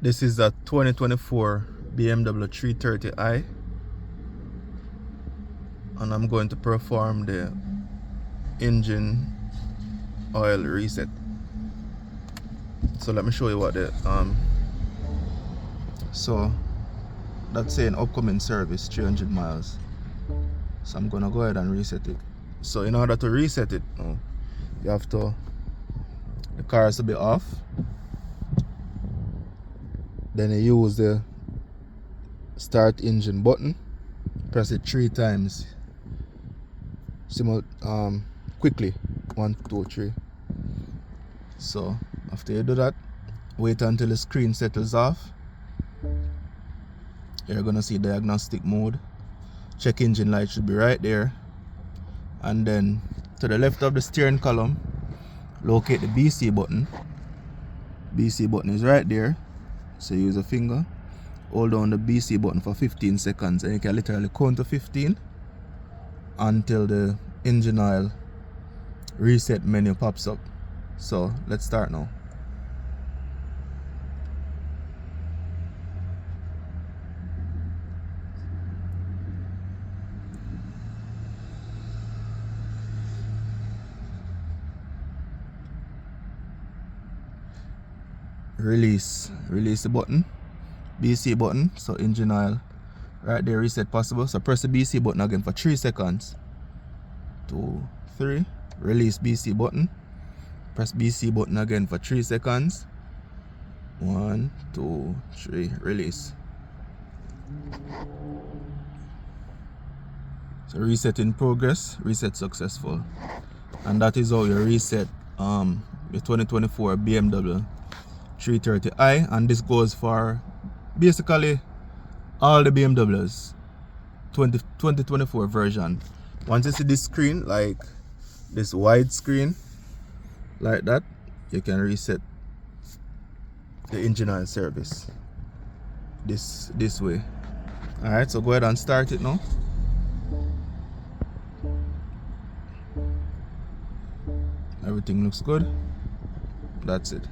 This is a 2024 BMW 330i, and I'm going to perform the engine oil reset. So let me show you what so that's saying upcoming service 300 miles. So I'm gonna go ahead and reset it. So in order to reset it, you have to, the car has to be off. Then you use the start engine button, press it 3 times quickly, 1 2 3. So after you do that, wait until the screen settles off. You're gonna see diagnostic mode. Check engine light should be right there, and then to the left of the steering column, locate the BC button. BC button is right there, so use a finger, hold down the BC button for 15 seconds, and you can literally count to 15 until the engine oil reset menu pops up. So let's start now. Release the button, BC button, so engine oil right there, reset possible. So press the BC button again for 3 seconds. 2 3. Release BC button, press BC button again for 3 seconds. 1 2 3. Release. So reset in progress, reset successful. And that is how you reset the 2024 BMW 330i, and this goes for basically all the BMWs 2024 version. Once you see this screen, like this wide screen like that, you can reset the engine oil service this way. Alright, so go ahead and start it now. Everything looks good. That's it.